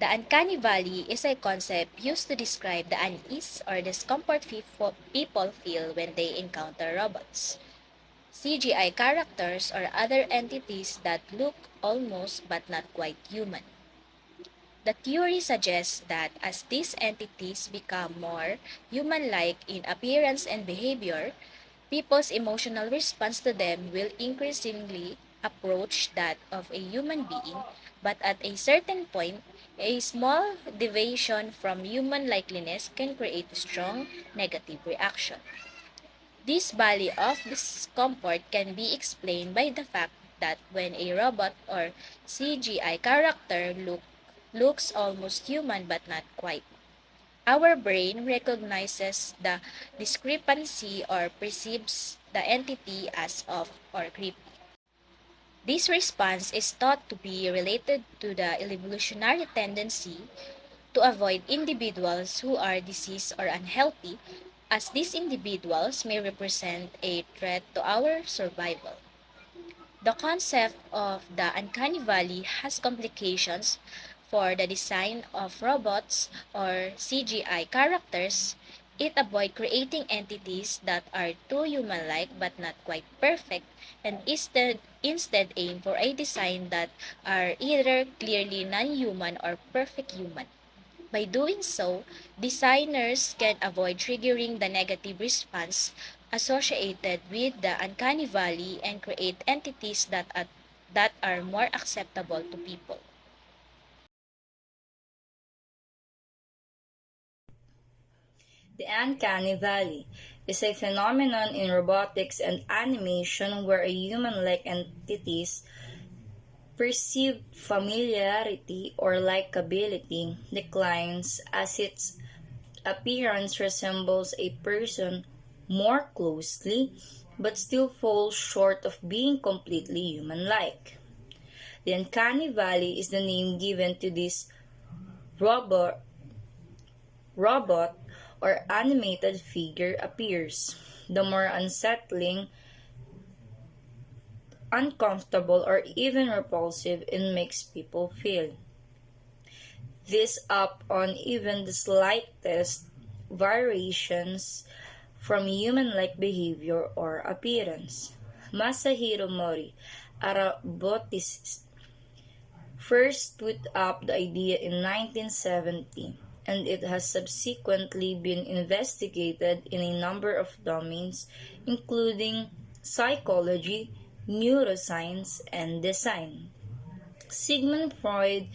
The uncanny valley is a concept used to describe the unease or discomfort people feel when they encounter robots, CGI characters, or other entities that look almost but not quite human. The theory suggests that as these entities become more human like in appearance and behavior, people's emotional response to them will increasingly approach that of a human being, but at a certain point, a small deviation from human likeliness can create a strong negative reaction. This valley of discomfort can be explained by the fact that when a robot or CGI character looks almost human but not quite, our brain recognizes the discrepancy or perceives the entity as off or creepy. This response is thought to be related to the evolutionary tendency to avoid individuals who are diseased or unhealthy, as these individuals may represent a threat to our survival. The concept of the uncanny valley has complications for the design of robots or CGI characters. It avoids creating entities that are too human-like but not quite perfect, and instead aim for a design that are either clearly non-human or perfect human. By doing so, designers can avoid triggering the negative response associated with the uncanny valley and create entities that are more acceptable to people. The uncanny valley is a phenomenon in robotics and animation where a human-like entity's perceived familiarity or likability declines as its appearance resembles a person more closely but still falls short of being completely human-like. The uncanny valley is the name given to this robot, robot or animated figure appears. The more unsettling, uncomfortable, or even repulsive it makes people feel. This up on even the slightest variations from human-like behavior or appearance. Masahiro Mori, a roboticist, first put up the idea in 1970, and it has subsequently been investigated in a number of domains, including psychology, neuroscience, and design. Sigmund Freud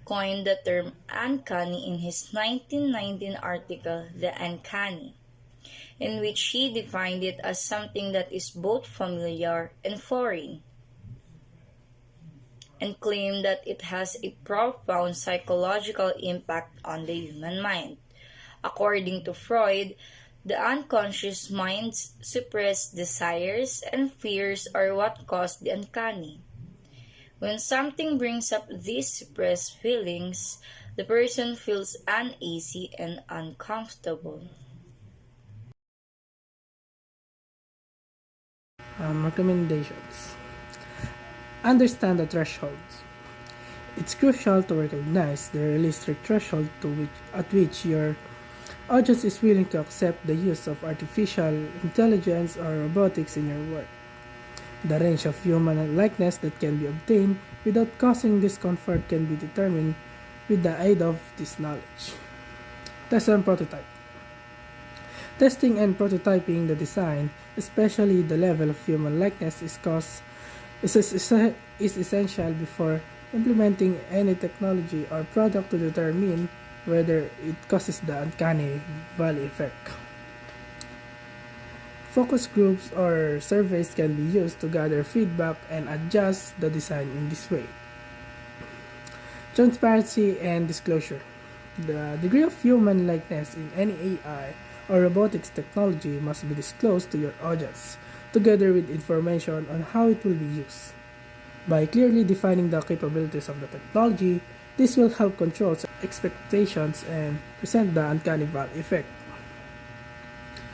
coined the term uncanny in his 1919 article, The Uncanny, in which he defined it as something that is both familiar and foreign, and claimed that it has a profound psychological impact on the human mind. According to Freud, the unconscious mind's suppressed desires and fears are what cause the uncanny. When something brings up these suppressed feelings, the person feels uneasy and uncomfortable. Recommendations. Understand the thresholds. It's crucial to recognize the realistic threshold at which your audience is willing to accept the use of artificial intelligence or robotics in your work. The range of human likeness that can be obtained without causing discomfort can be determined with the aid of this knowledge. Test and prototype. Testing and prototyping the design, especially the level of human likeness, is essential before implementing any technology or product to determine whether it causes the uncanny valley effect. Focus groups or surveys can be used to gather feedback and adjust the design in this way. Transparency and disclosure. The degree of human likeness in any AI or robotics technology must be disclosed to your audience, together with information on how it will be used. By clearly defining the capabilities of the technology, this will help control expectations and present the uncanny valley effect.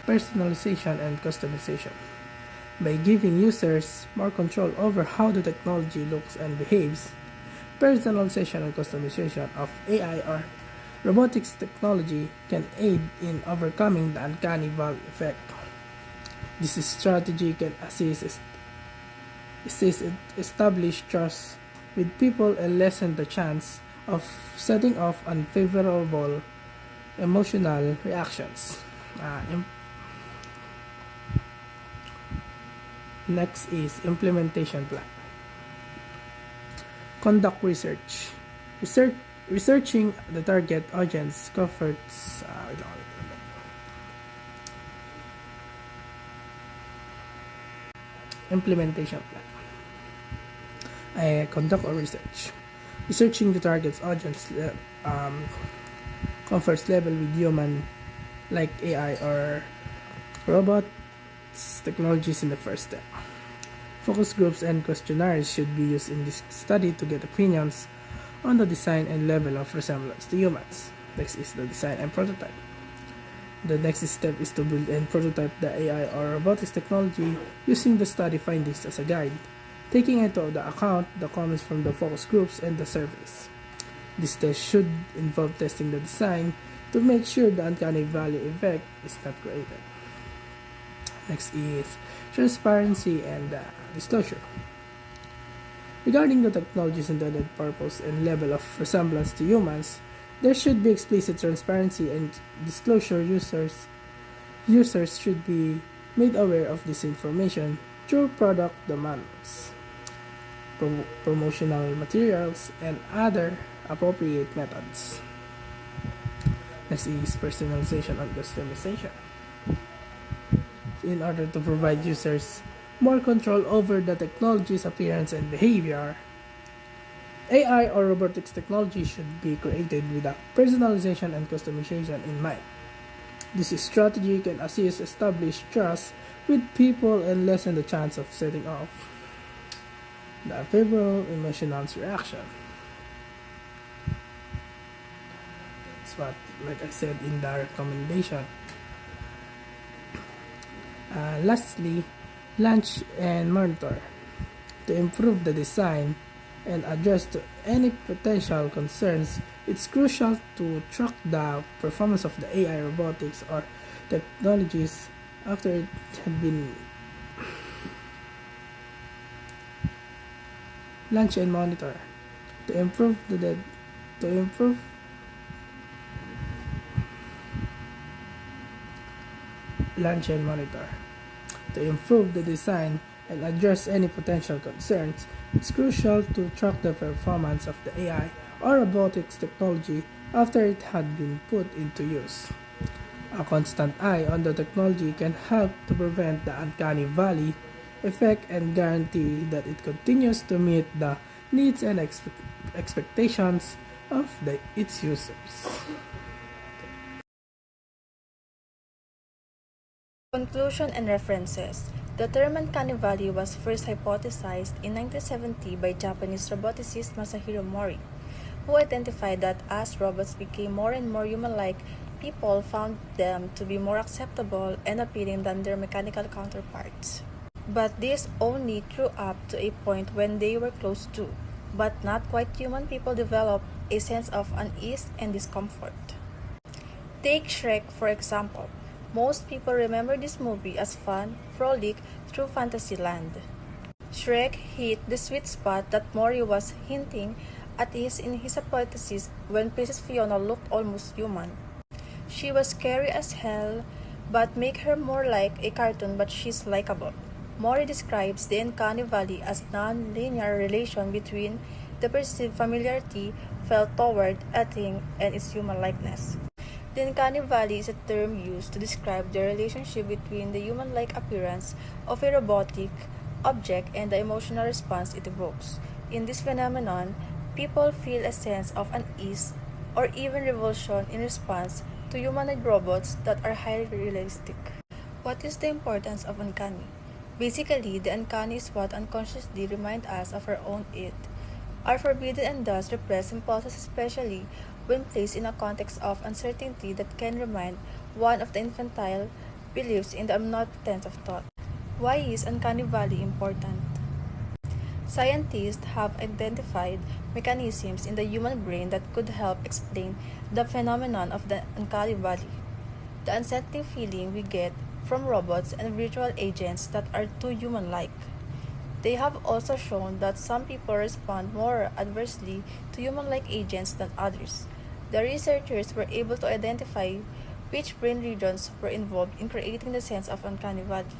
Personalization and customization. By giving users more control over how the technology looks and behaves, Personalization and customization of AI or robotics technology can aid in overcoming the uncanny valley effect. This strategy can assist establish trust with people and lessen the chance of setting off unfavorable emotional reactions. Next is implementation plan. Conduct research. Research Researching the target audience covers implementation plan. I conduct a research. Researching the target audience comforts level with human like AI or robots technologies in the first step. Focus groups and questionnaires should be used in this study to get opinions on the design and level of resemblance to humans. Next is the design and prototype. The next step is to build and prototype the AI or robotics technology using the study findings as a guide, taking into account the comments from the focus groups and the surveys. This test should involve testing the design to make sure the uncanny valley effect is not created. Next is transparency and disclosure. Regarding the technology's intended purpose and level of resemblance to humans, there should be explicit transparency and disclosure. Users should be made aware of this information through product demands, promotional materials, and other appropriate methods. Next is personalization and customization. In order to provide users more control over the technology's appearance and behavior, AI or robotics technology should be created with a personalization and customization in mind. This strategy can assist establish trust with people and lessen the chance of setting off the unfavorable emotional reaction. That's what, like I said in the recommendation. Lastly, launch and monitor. To improve the design and address to any potential concerns, it's crucial to track the performance of the AI robotics or technologies after it had been launch and monitor. To improve launch and monitor. To improve the design and address any potential concerns, it's crucial to track the performance of the AI or robotics technology after it had been put into use. A constant eye on the technology can help to prevent the uncanny valley effect and guarantee that it continues to meet the needs and expectations of its users. Conclusion and references. The term uncanny valley was first hypothesized in 1970 by Japanese roboticist Masahiro Mori, who identified that as robots became more and more human-like, people found them to be more acceptable and appealing than their mechanical counterparts. But this only true up to a point when they were close to, but not quite human people developed a sense of unease and discomfort. Take Shrek for example. Most people remember this movie as fun, frolic through Fantasyland. Shrek hit the sweet spot that Mori was hinting at in his hypothesis when Princess Fiona looked almost human. She was scary as hell, but make her more like a cartoon, but she's likable. Mori describes the uncanny valley as non-linear relation between the perceived familiarity felt toward a thing and its human likeness. The uncanny valley is a term used to describe the relationship between the human-like appearance of a robotic object and the emotional response it evokes. In this phenomenon, people feel a sense of unease or even revulsion in response to humanoid robots that are highly realistic. What is the importance of uncanny? Basically, the uncanny is what unconsciously reminds us of our own it. Are forbidden and thus repressed impulses, especially when placed in a context of uncertainty that can remind one of the infantile beliefs in the omnipotence of thought. Why is uncanny valley important? Scientists have identified mechanisms in the human brain that could help explain the phenomenon of the uncanny valley, the unsettling feeling we get from robots and virtual agents that are too human-like. They have also shown that some people respond more adversely to human-like agents than others. The researchers were able to identify which brain regions were involved in creating the sense of uncanny valley.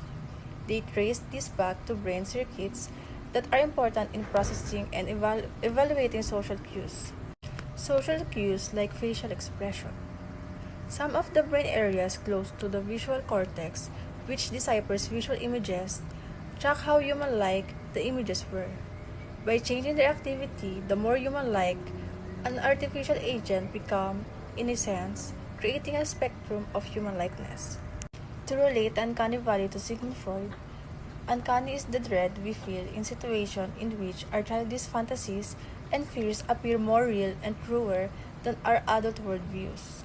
They traced this back to brain circuits that are important in processing and evaluating social cues. Social cues like facial expression. Some of the brain areas close to the visual cortex, which deciphers visual images, track how human-like the images were. By changing their activity, the more human-like an artificial agent become, in a sense, creating a spectrum of human-likeness. To relate the uncanny valley to Sigmund Freud, uncanny is the dread we feel in situations in which our childish fantasies and fears appear more real and truer than our adult worldviews.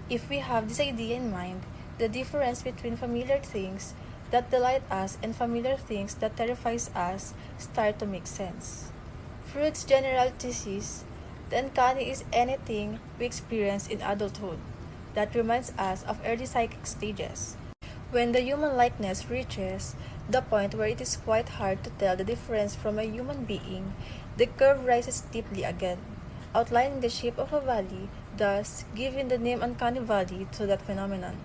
If we have this idea in mind, the difference between familiar things that delight us and familiar things that terrifies us start to make sense. Freud's general thesis, the uncanny is anything we experience in adulthood that reminds us of early psychic stages. When the human likeness reaches the point where it is quite hard to tell the difference from a human being, the curve rises steeply again, outlining the shape of a valley, thus giving the name Uncanny Valley to that phenomenon.